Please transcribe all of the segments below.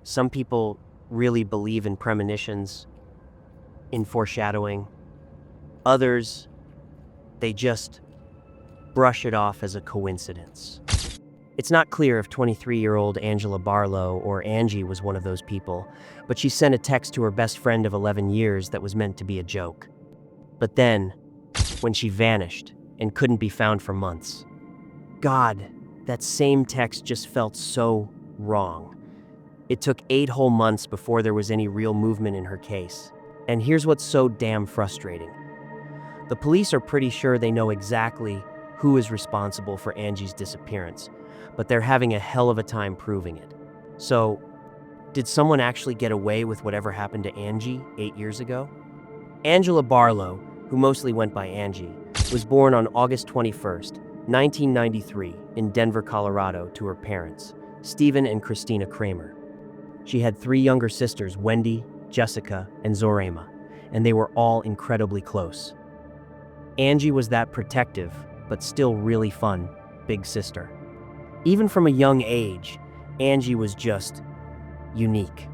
Some people really believe in premonitions, in foreshadowing. Others, they just brush it off as a coincidence. It's not clear if 23-year-old Angela Barlow or Angie was one of those people, but she sent a text to her best friend of 11 years that was meant to be a joke. But then, when she vanished and couldn't be found for months, God, that same text just felt so wrong. It took 8 whole months before there was any real movement in her case. And here's what's so damn frustrating. The police are pretty sure they know exactly who is responsible for Angie's disappearance, but they're having a hell of a time proving it. So, did someone actually get away with whatever happened to Angie 8 years ago? Angela Barlow, who mostly went by Angie, was born on August 21st, 1993, in Denver, Colorado, to her parents, Stephen and Christina Kramer. She had 3 younger sisters, Wendy, Jessica, and Zorema, and they were all incredibly close. Angie was that protective, but still really fun, big sister. Even from a young age, Angie was just unique.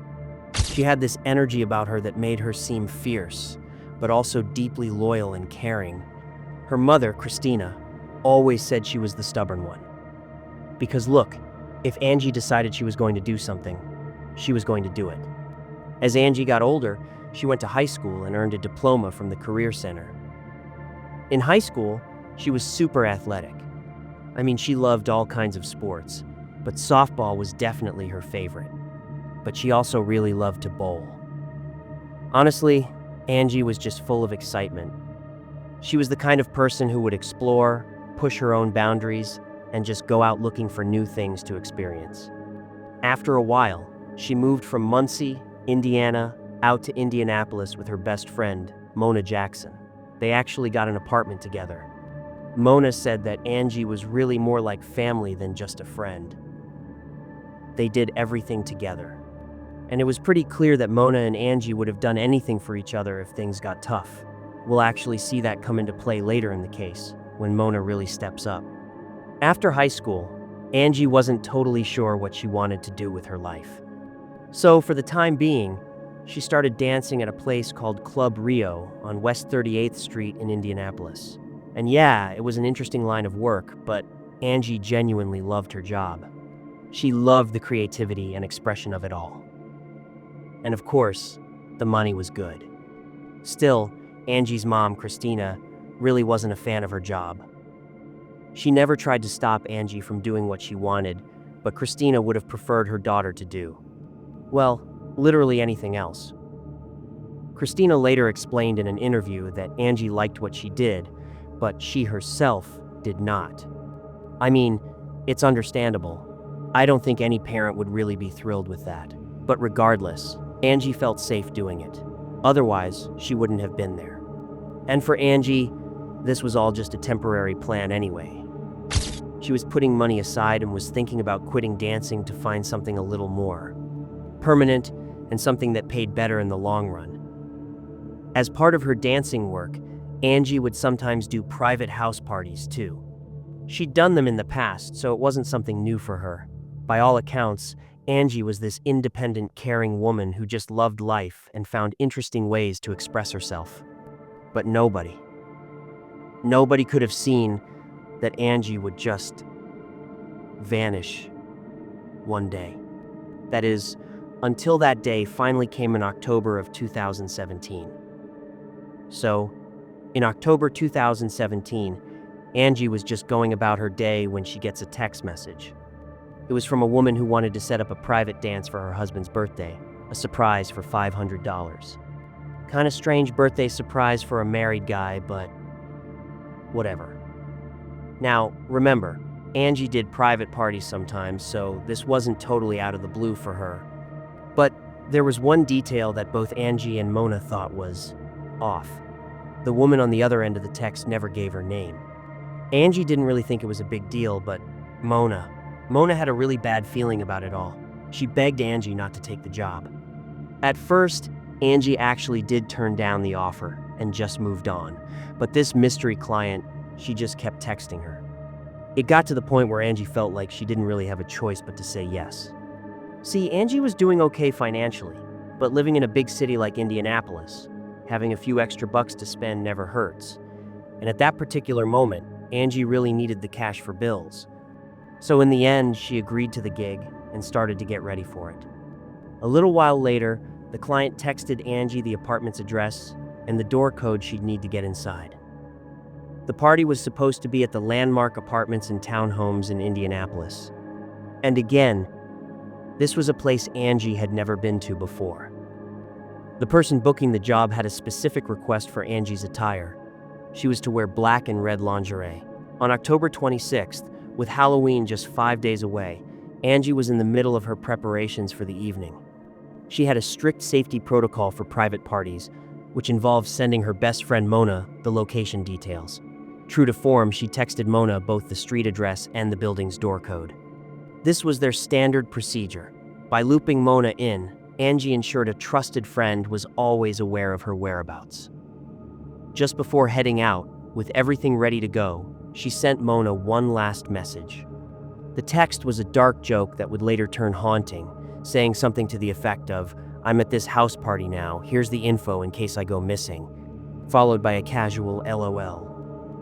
She had this energy about her that made her seem fierce, but also deeply loyal and caring. Her mother, Christina, always said she was the stubborn one. Because look, if Angie decided she was going to do something, she was going to do it. As Angie got older, she went to high school and earned a diploma from the Career Center. In high school, she was super athletic. She loved all kinds of sports, but softball was definitely her favorite. But she also really loved to bowl. Honestly, Angie was just full of excitement. She was the kind of person who would explore, push her own boundaries, and just go out looking for new things to experience. After a while, she moved from Muncie, Indiana, out to Indianapolis with her best friend, Mona Jackson. They actually got an apartment together. Mona said that Angie was really more like family than just a friend. They did everything together. And it was pretty clear that Mona and Angie would have done anything for each other if things got tough. We'll actually see that come into play later in the case, when Mona really steps up. After high school, Angie wasn't totally sure what she wanted to do with her life. So for the time being, she started dancing at a place called Club Rio on West 38th Street in Indianapolis. And yeah, it was an interesting line of work, but Angie genuinely loved her job. She loved the creativity and expression of it all. And of course, the money was good. Still, Angie's mom, Christina, really wasn't a fan of her job. She never tried to stop Angie from doing what she wanted, but Christina would have preferred her daughter to do, well, literally anything else. Christina later explained in an interview that Angie liked what she did, but she herself did not. It's understandable. I don't think any parent would really be thrilled with that. But regardless, Angie felt safe doing it. Otherwise, she wouldn't have been there. And for Angie, this was all just a temporary plan anyway. She was putting money aside and was thinking about quitting dancing to find something a little more permanent and something that paid better in the long run. As part of her dancing work, Angie would sometimes do private house parties too. She'd done them in the past, so it wasn't something new for her. By all accounts, Angie was this independent, caring woman who just loved life and found interesting ways to express herself. But nobody could have seen that Angie would just vanish one day. That is, until that day finally came in October of 2017. So, in October 2017, Angie was just going about her day when she gets a text message. It was from a woman who wanted to set up a private dance for her husband's birthday, a surprise for $500. Kind of strange birthday surprise for a married guy, but whatever. Now, remember, Angie did private parties sometimes, so this wasn't totally out of the blue for her. But there was one detail that both Angie and Mona thought was off. The woman on the other end of the text never gave her name. Angie didn't really think it was a big deal, but Mona had a really bad feeling about it all. She begged Angie not to take the job. At first, Angie actually did turn down the offer and just moved on, but this mystery client, she just kept texting her. It got to the point where Angie felt like she didn't really have a choice but to say yes. See, Angie was doing okay financially, but living in a big city like Indianapolis, having a few extra bucks to spend never hurts. And at that particular moment, Angie really needed the cash for bills. So in the end, she agreed to the gig and started to get ready for it. A little while later, the client texted Angie the apartment's address and the door code she'd need to get inside. The party was supposed to be at the Landmark Apartments and Townhomes in Indianapolis. And again, this was a place Angie had never been to before. The person booking the job had a specific request for Angie's attire. She was to wear black and red lingerie. On October 26th, with Halloween just 5 days away, Angie was in the middle of her preparations for the evening. She had a strict safety protocol for private parties, which involved sending her best friend Mona the location details. True to form, she texted Mona both the street address and the building's door code. This was their standard procedure. By looping Mona in, Angie ensured a trusted friend was always aware of her whereabouts. Just before heading out, with everything ready to go, she sent Mona one last message. The text was a dark joke that would later turn haunting, saying something to the effect of, "I'm at this house party now, here's the info in case I go missing," followed by a casual LOL.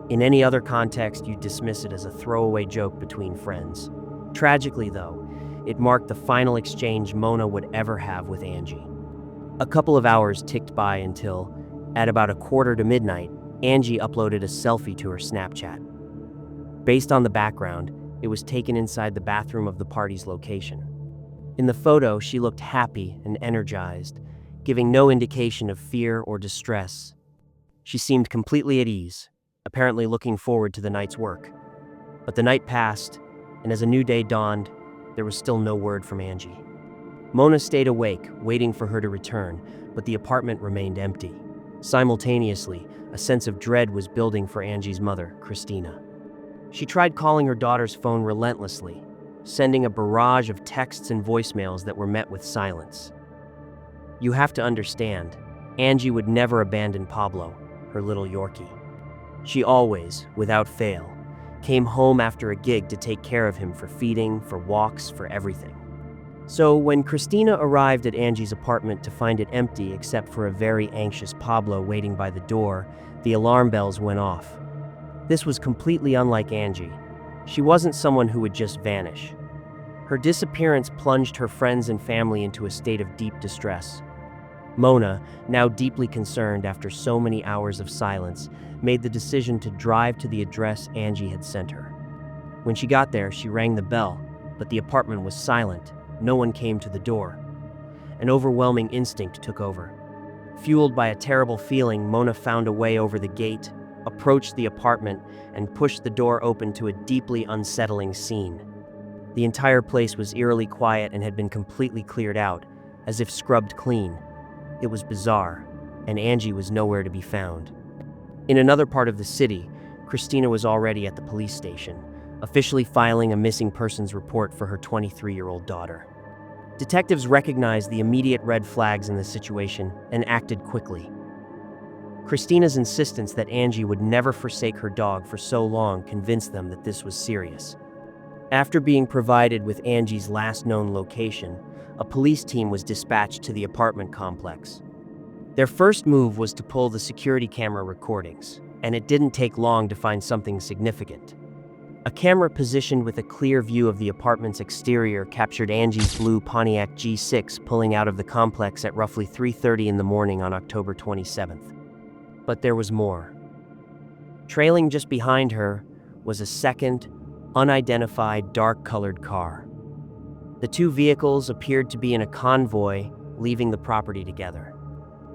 In any other context, you'd dismiss it as a throwaway joke between friends. Tragically, though, it marked the final exchange Mona would ever have with Angie. A couple of hours ticked by until, at about 1:15 p.m, Angie uploaded a selfie to her Snapchat. Based on the background, it was taken inside the bathroom of the party's location. In the photo, she looked happy and energized, giving no indication of fear or distress. She seemed completely at ease, apparently looking forward to the night's work. But the night passed, and as a new day dawned, there was still no word from Angie. Mona stayed awake, waiting for her to return, but the apartment remained empty. Simultaneously, a sense of dread was building for Angie's mother, Christina. She tried calling her daughter's phone relentlessly, sending a barrage of texts and voicemails that were met with silence. You have to understand, Angie would never abandon Pablo, her little Yorkie. She always, without fail, came home after a gig to take care of him for feeding, for walks, for everything. So when Christina arrived at Angie's apartment to find it empty except for a very anxious Pablo waiting by the door, the alarm bells went off. This was completely unlike Angie. She wasn't someone who would just vanish. Her disappearance plunged her friends and family into a state of deep distress. Mona, now deeply concerned after so many hours of silence, made the decision to drive to the address Angie had sent her. When she got there, she rang the bell, but the apartment was silent. No one came to the door. An overwhelming instinct took over. Fueled by a terrible feeling, Mona found a way over the gate, approached the apartment, and pushed the door open to a deeply unsettling scene. The entire place was eerily quiet and had been completely cleared out, as if scrubbed clean. It was bizarre, and Angie was nowhere to be found. In another part of the city, Christina was already at the police station, officially filing a missing persons report for her 23-year-old daughter. Detectives recognized the immediate red flags in the situation and acted quickly. Christina's insistence that Angie would never forsake her dog for so long convinced them that this was serious. After being provided with Angie's last known location, a police team was dispatched to the apartment complex. Their first move was to pull the security camera recordings, and it didn't take long to find something significant. A camera positioned with a clear view of the apartment's exterior captured Angie's blue Pontiac G6 pulling out of the complex at roughly 3:30 in the morning on October 27th. But there was more. Trailing just behind her was a second, unidentified, dark-colored car. The two vehicles appeared to be in a convoy, leaving the property together.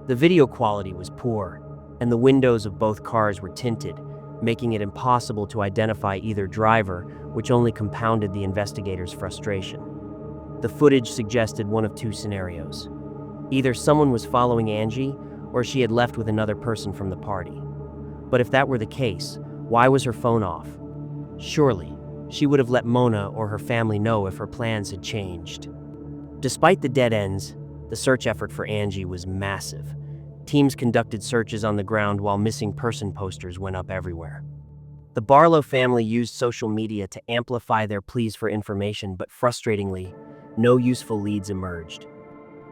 The video quality was poor, and the windows of both cars were tinted, making it impossible to identify either driver, which only compounded the investigators' frustration. The footage suggested one of two scenarios. Either someone was following Angie, or she had left with another person from the party. But if that were the case, why was her phone off? Surely, she would have let Mona or her family know if her plans had changed. Despite the dead ends, the search effort for Angie was massive. Teams conducted searches on the ground while missing person posters went up everywhere. The Barlow family used social media to amplify their pleas for information, but frustratingly, No useful leads emerged.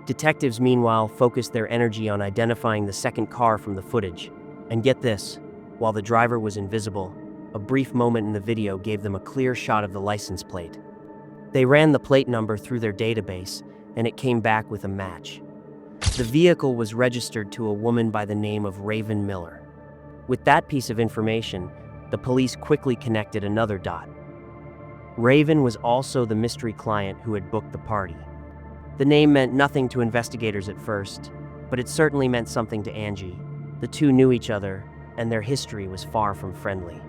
Detectives, meanwhile, focused their energy on identifying the second car from the footage. And get this, while the driver was invisible, a brief moment in the video gave them a clear shot of the license plate. They ran the plate number through their database, and it came back with a match. The vehicle was registered to a woman by the name of Raven Miller. With that piece of information, the police quickly connected another dot. Raven was also the mystery client who had booked the party. The name meant nothing to investigators at first, but it certainly meant something to Angie. The two knew each other, and their history was far from friendly.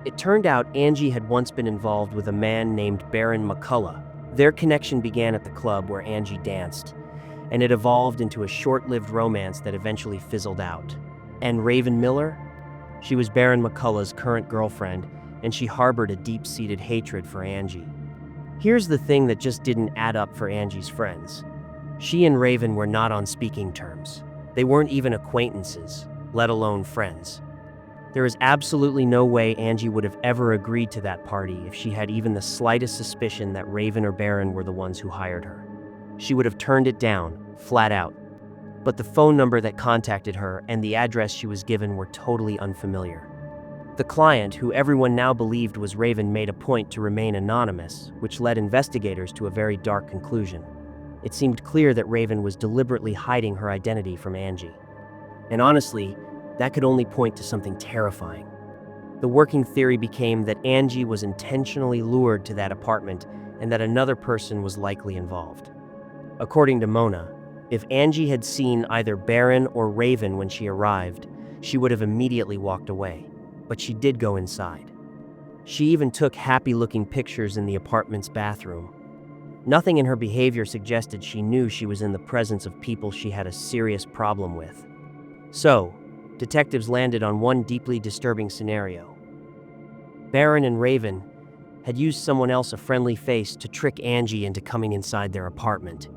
It turned out Angie had once been involved with a man named Baron McCullough. Their connection began at the club where Angie danced, and it evolved into a short-lived romance that eventually fizzled out. And Raven Miller? She was Baron McCullough's current girlfriend, and she harbored a deep-seated hatred for Angie. Here's the thing that just didn't add up for Angie's friends. She and Raven were not on speaking terms. They weren't even acquaintances, let alone friends. There is absolutely no way Angie would have ever agreed to that party if she had even the slightest suspicion that Raven or Baron were the ones who hired her. She would have turned it down, flat out. But the phone number that contacted her and the address she was given were totally unfamiliar. The client, who everyone now believed was Raven, made a point to remain anonymous, which led investigators to a very dark conclusion. It seemed clear that Raven was deliberately hiding her identity from Angie. And honestly, that could only point to something terrifying. The working theory became that Angie was intentionally lured to that apartment and that another person was likely involved. According to Mona, if Angie had seen either Baron or Raven when she arrived, she would have immediately walked away. But she did go inside. She even took happy-looking pictures in the apartment's bathroom. Nothing in her behavior suggested she knew she was in the presence of people she had a serious problem with. So, detectives landed on one deeply disturbing scenario. Baron and Raven had used someone else, a friendly face, to trick Angie into coming inside their apartment.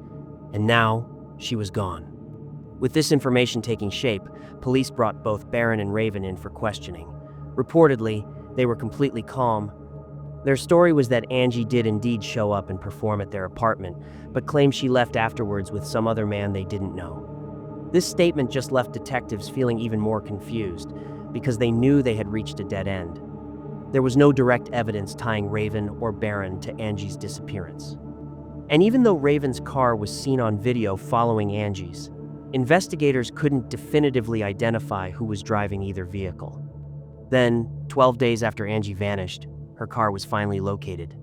And now, she was gone. With this information taking shape, police brought both Baron and Raven in for questioning. Reportedly, they were completely calm. Their story was that Angie did indeed show up and perform at their apartment, but claimed she left afterwards with some other man they didn't know. This statement just left detectives feeling even more confused, because they knew they had reached a dead end. There was no direct evidence tying Raven or Baron to Angie's disappearance. And even though Raven's car was seen on video following Angie's, investigators couldn't definitively identify who was driving either vehicle. Then, 12 days after Angie vanished, her car was finally located.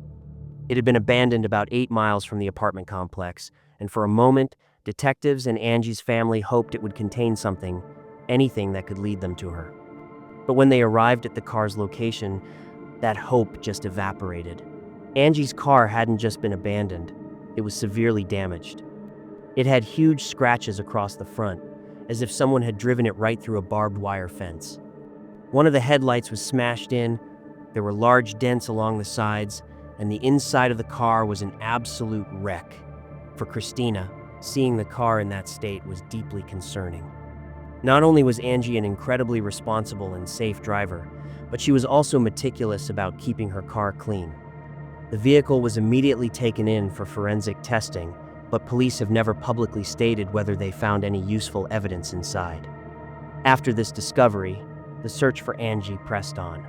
It had been abandoned about 8 miles from the apartment complex, and for a moment, detectives and Angie's family hoped it would contain something, anything that could lead them to her. But when they arrived at the car's location, that hope just evaporated. Angie's car hadn't just been abandoned, it was severely damaged. It had huge scratches across the front, as if someone had driven it right through a barbed wire fence. One of the headlights was smashed in, there were large dents along the sides, and the inside of the car was an absolute wreck. For Christina, seeing the car in that state was deeply concerning. Not only was Angie an incredibly responsible and safe driver, but she was also meticulous about keeping her car clean. The vehicle was immediately taken in for forensic testing, but police have never publicly stated whether they found any useful evidence inside. After this discovery, the search for Angie pressed on.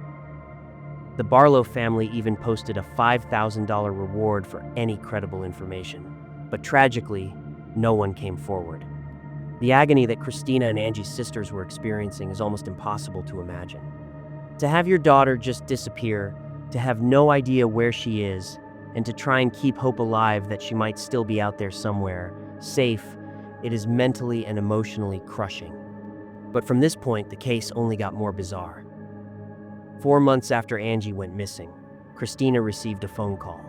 The Barlow family even posted a $5,000 reward for any credible information. But tragically, no one came forward. The agony that Christina and Angie's sisters were experiencing is almost impossible to imagine. To have your daughter just disappear, to have no idea where she is, and to try and keep hope alive that she might still be out there somewhere, safe, it is mentally and emotionally crushing. But from this point, the case only got more bizarre. 4 months after Angie went missing, Christina received a phone call.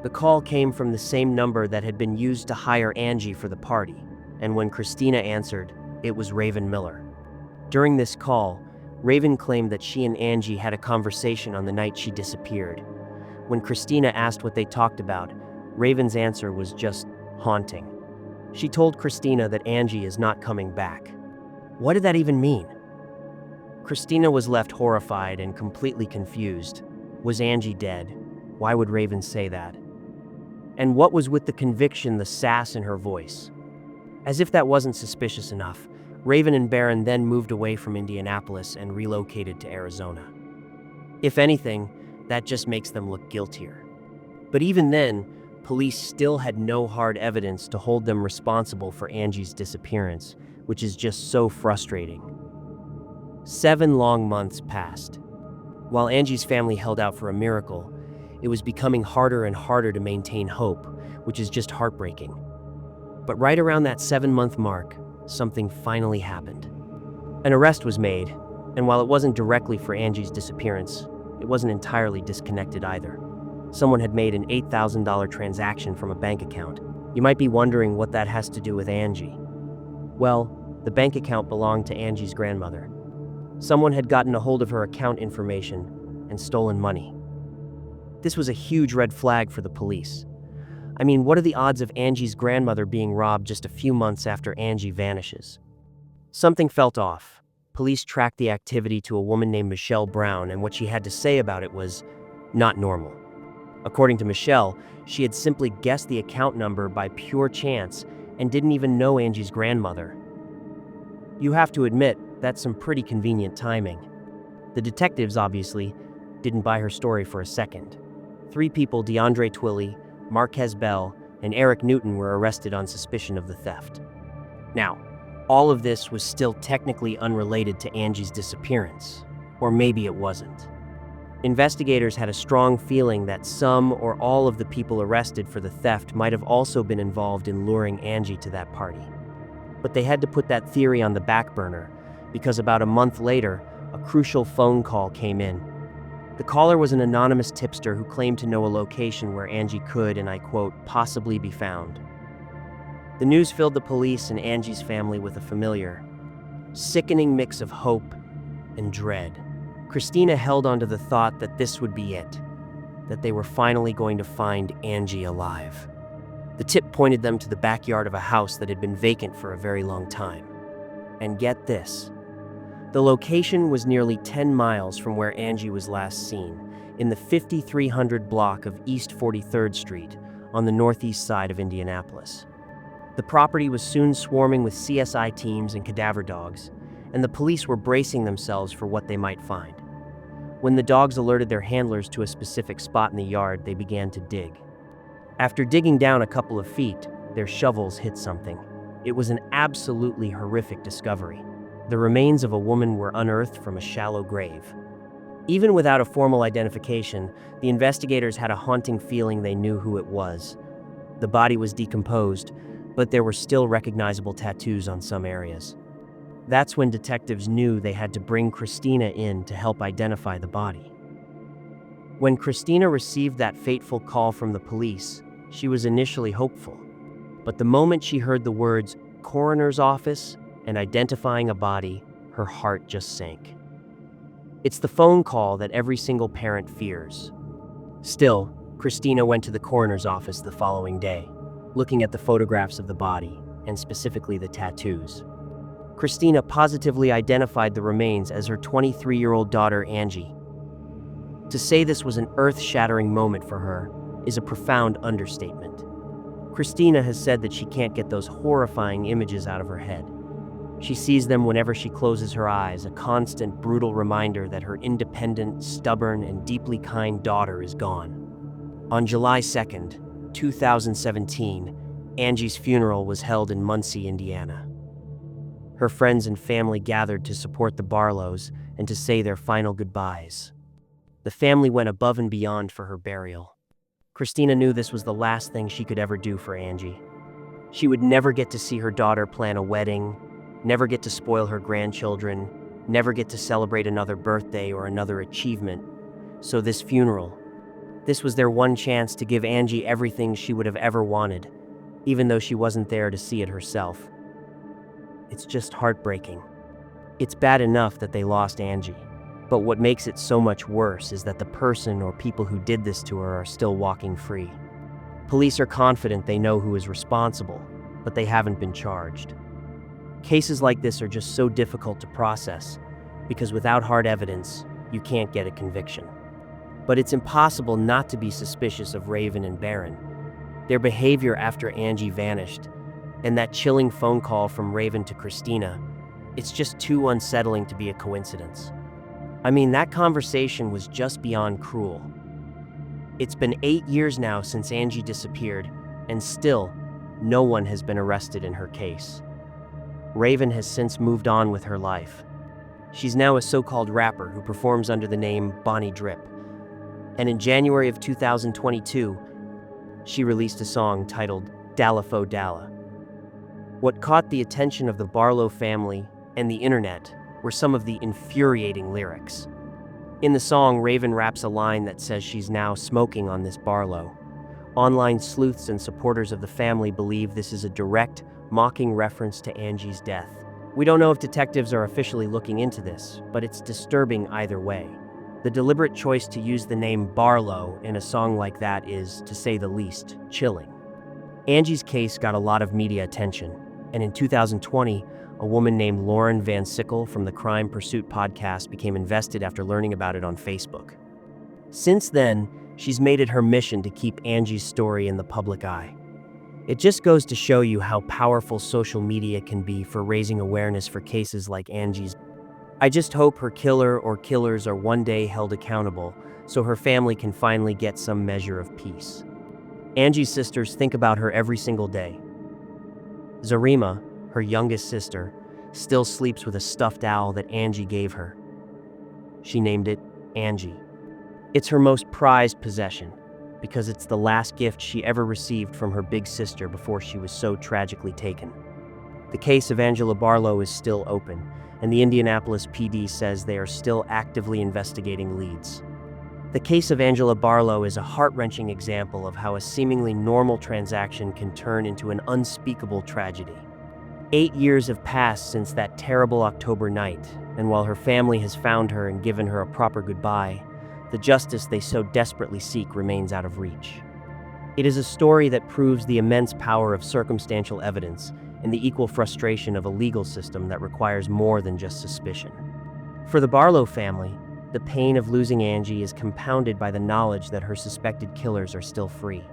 The call came from the same number that had been used to hire Angie for the party, and when Christina answered, it was Raven Miller. During this call, Raven claimed that she and Angie had a conversation on the night she disappeared. When Christina asked what they talked about, Raven's answer was just haunting. She told Christina that Angie is not coming back. What did that even mean? Christina was left horrified and completely confused. Was Angie dead? Why would Raven say that? And what was with the conviction, the sass in her voice? As if that wasn't suspicious enough, Raven and Barron then moved away from Indianapolis and relocated to Arizona. If anything, that just makes them look guiltier. But even then, police still had no hard evidence to hold them responsible for Angie's disappearance, which is just so frustrating. 7 long months passed. While Angie's family held out for a miracle, it was becoming harder and harder to maintain hope, which is just heartbreaking. But right around that 7-month mark, something finally happened. An arrest was made, and while it wasn't directly for Angie's disappearance, it wasn't entirely disconnected either. Someone had made an $8,000 transaction from a bank account. You might be wondering what that has to do with Angie. Well, the bank account belonged to Angie's grandmother. Someone had gotten a hold of her account information and stolen money. This was a huge red flag for the police. I mean, what are the odds of Angie's grandmother being robbed just a few months after Angie vanishes? Something felt off. Police tracked the activity to a woman named Michelle Brown, and what she had to say about it was not normal. According to Michelle, she had simply guessed the account number by pure chance and didn't even know Angie's grandmother. You have to admit, that's some pretty convenient timing. The detectives, obviously, didn't buy her story for a second. 3 people, DeAndre Twilley, Marquez Bell, and Eric Newton, were arrested on suspicion of the theft. Now, all of this was still technically unrelated to Angie's disappearance, or maybe it wasn't. Investigators had a strong feeling that some or all of the people arrested for the theft might have also been involved in luring Angie to that party. But they had to put that theory on the back burner, because about a month later, a crucial phone call came in. The caller was an anonymous tipster who claimed to know a location where Angie could, and I quote, possibly be found. The news filled the police and Angie's family with a familiar, sickening mix of hope and dread. Christina held onto the thought that this would be it, that they were finally going to find Angie alive. The tip pointed them to the backyard of a house that had been vacant for a very long time. And get this, the location was nearly 10 miles from where Angie was last seen, in the 5300 block of East 43rd Street on the northeast side of Indianapolis. The property was soon swarming with CSI teams and cadaver dogs, and the police were bracing themselves for what they might find. When the dogs alerted their handlers to a specific spot in the yard, they began to dig. After digging down a couple of feet, their shovels hit something. It was an absolutely horrific discovery. The remains of a woman were unearthed from a shallow grave. Even without a formal identification, the investigators had a haunting feeling they knew who it was. The body was decomposed, but there were still recognizable tattoos on some areas. That's when detectives knew they had to bring Christina in to help identify the body. When Christina received that fateful call from the police, she was initially hopeful. But the moment she heard the words coroner's office and identifying a body, her heart just sank. It's the phone call that every single parent fears. Still, Christina went to the coroner's office the following day, looking at the photographs of the body, and specifically the tattoos. Christina positively identified the remains as her 23-year-old daughter, Angie. To say this was an earth-shattering moment for her is a profound understatement. Christina has said that she can't get those horrifying images out of her head. She sees them whenever she closes her eyes, a constant, brutal reminder that her independent, stubborn, and deeply kind daughter is gone. On July 2nd, 2017, Angie's funeral was held in Muncie, Indiana. Her friends and family gathered to support the Barlows and to say their final goodbyes. The family went above and beyond for her burial. Christina knew this was the last thing she could ever do for Angie. She would never get to see her daughter plan a wedding, never get to spoil her grandchildren, never get to celebrate another birthday or another achievement. So this funeral, this was their one chance to give Angie everything she would have ever wanted, even though she wasn't there to see it herself. It's just heartbreaking. It's bad enough that they lost Angie, but what makes it so much worse is that the person or people who did this to her are still walking free. Police are confident they know who is responsible, but they haven't been charged. Cases like this are just so difficult to process, because without hard evidence, you can't get a conviction. But it's impossible not to be suspicious of Raven and Barron, their behavior after Angie vanished, and that chilling phone call from Raven to Christina, it's just too unsettling to be a coincidence. I mean, that conversation was just beyond cruel. It's been 8 years now since Angie disappeared, and still, no one has been arrested in her case. Raven has since moved on with her life. She's now a so-called rapper who performs under the name Bonnie Drip. And in January of 2022, she released a song titled Dalla Fo Dalla. What caught the attention of the Barlow family and the internet were some of the infuriating lyrics. In the song, Raven raps a line that says she's now smoking on this Barlow. Online sleuths and supporters of the family believe this is a direct, mocking reference to Angie's death. We don't know if detectives are officially looking into this, but it's disturbing either way. The deliberate choice to use the name Barlow in a song like that is, to say the least, chilling. Angie's case got a lot of media attention, and in 2020, a woman named Lauren Van Sickle from the Crime Pursuit podcast became invested after learning about it on Facebook. Since then, she's made it her mission to keep Angie's story in the public eye. It just goes to show you how powerful social media can be for raising awareness for cases like Angie's. I just hope her killer or killers are one day held accountable so her family can finally get some measure of peace. Angie's sisters think about her every single day. Zarima, her youngest sister, still sleeps with a stuffed owl that Angie gave her. She named it Angie. It's her most prized possession because it's the last gift she ever received from her big sister before she was so tragically taken. The case of Angela Barlow is still open, and the Indianapolis PD says they are still actively investigating leads. The case of Angela Barlow is a heart-wrenching example of how a seemingly normal transaction can turn into an unspeakable tragedy. 8 years have passed since that terrible October night, and while her family has found her and given her a proper goodbye, the justice they so desperately seek remains out of reach. It is a story that proves the immense power of circumstantial evidence and the equal frustration of a legal system that requires more than just suspicion. For the Barlow family, the pain of losing Angie is compounded by the knowledge that her suspected killers are still free.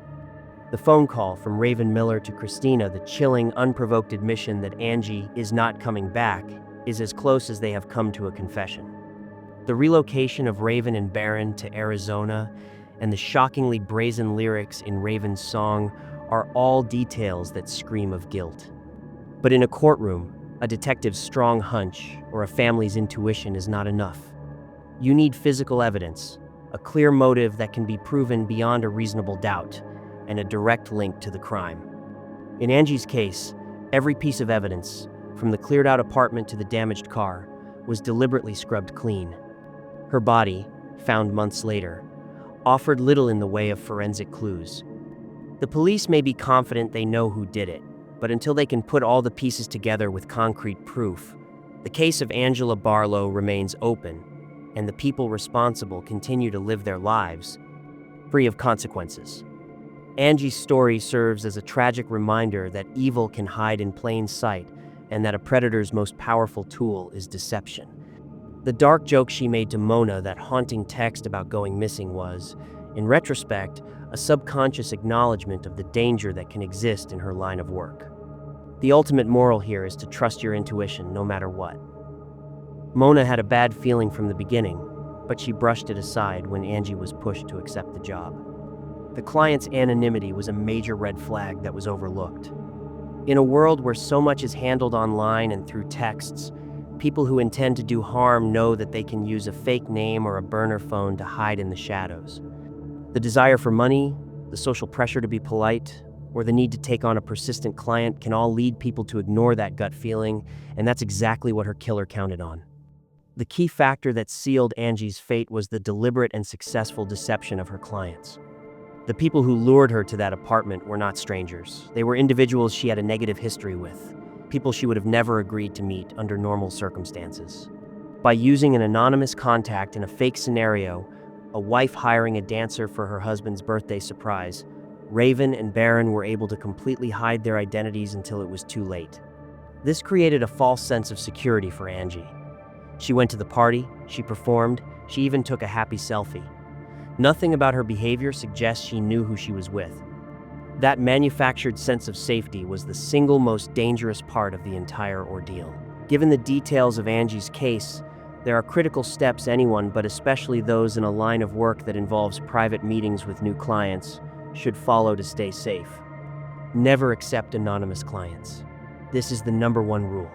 The phone call from Raven Miller to Christina, the chilling, unprovoked admission that Angie is not coming back, is as close as they have come to a confession. The relocation of Raven and Barron to Arizona and the shockingly brazen lyrics in Raven's song are all details that scream of guilt. But in a courtroom, a detective's strong hunch or a family's intuition is not enough. You need physical evidence, a clear motive that can be proven beyond a reasonable doubt, and a direct link to the crime. In Angie's case, every piece of evidence, from the cleared-out apartment to the damaged car, was deliberately scrubbed clean. Her body, found months later, offered little in the way of forensic clues. The police may be confident they know who did it, but until they can put all the pieces together with concrete proof, the case of Angela Barlow remains open, and the people responsible continue to live their lives, free of consequences. Angie's story serves as a tragic reminder that evil can hide in plain sight and that a predator's most powerful tool is deception. The dark joke she made to Mona, that haunting text about going missing, was, in retrospect, a subconscious acknowledgement of the danger that can exist in her line of work. The ultimate moral here is to trust your intuition no matter what. Mona had a bad feeling from the beginning, but she brushed it aside when Angie was pushed to accept the job. The client's anonymity was a major red flag that was overlooked. In a world where so much is handled online and through texts, people who intend to do harm know that they can use a fake name or a burner phone to hide in the shadows. The desire for money, the social pressure to be polite, or the need to take on a persistent client can all lead people to ignore that gut feeling, and that's exactly what her killer counted on. The key factor that sealed Angie's fate was the deliberate and successful deception of her clients. The people who lured her to that apartment were not strangers. They were individuals she had a negative history with, people she would have never agreed to meet under normal circumstances. By using an anonymous contact in a fake scenario, a wife hiring a dancer for her husband's birthday surprise, Raven and Barron were able to completely hide their identities until it was too late. This created a false sense of security for Angie. She went to the party, she performed, she even took a happy selfie. Nothing about her behavior suggests she knew who she was with. That manufactured sense of safety was the single most dangerous part of the entire ordeal. Given the details of Angie's case, there are critical steps anyone, but especially those in a line of work that involves private meetings with new clients, should follow to stay safe. Never accept anonymous clients. This is the #1 rule.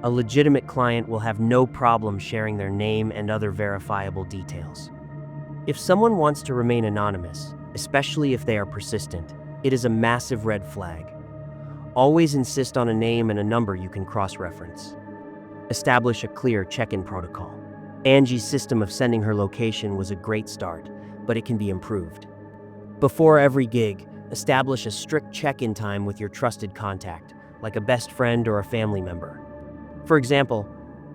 A legitimate client will have no problem sharing their name and other verifiable details. If someone wants to remain anonymous, especially if they are persistent, it is a massive red flag. Always insist on a name and a number you can cross-reference. Establish a clear check-in protocol. Angie's system of sending her location was a great start, but it can be improved. Before every gig, establish a strict check-in time with your trusted contact, like a best friend or a family member. For example,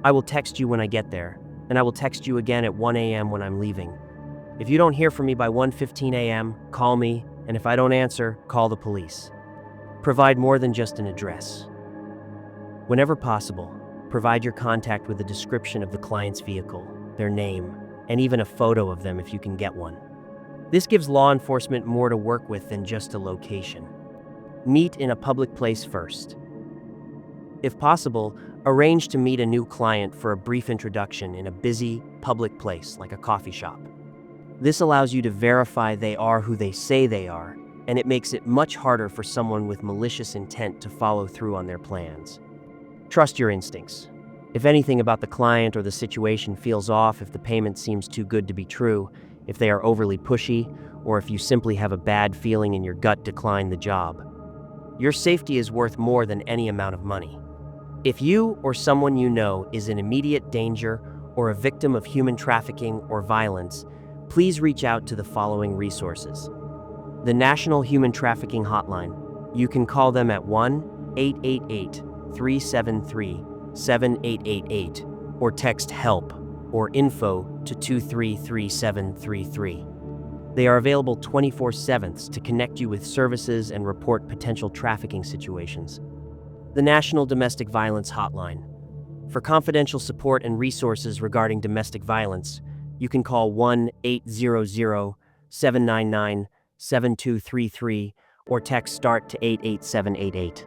I will text you when I get there, and I will text you again at 1 a.m. when I'm leaving. If you don't hear from me by 1:15 a.m., call me, and if I don't answer, call the police. Provide more than just an address. Whenever possible, provide your contact with a description of the client's vehicle, their name, and even a photo of them if you can get one. This gives law enforcement more to work with than just a location. Meet in a public place first. If possible, arrange to meet a new client for a brief introduction in a busy, public place like a coffee shop. This allows you to verify they are who they say they are, and it makes it much harder for someone with malicious intent to follow through on their plans. Trust your instincts. If anything about the client or the situation feels off, if the payment seems too good to be true, if they are overly pushy, or if you simply have a bad feeling in your gut, decline the job. Your safety is worth more than any amount of money. If you or someone you know is in immediate danger or a victim of human trafficking or violence, please reach out to the following resources. The National Human Trafficking Hotline. You can call them at 1-888-373-7888 or text HELP or info to 233733. They are available 24/7 to connect you with services and report potential trafficking situations. The National Domestic Violence Hotline. For confidential support and resources regarding domestic violence, you can call 1-800-799-7233 or text START to 88788.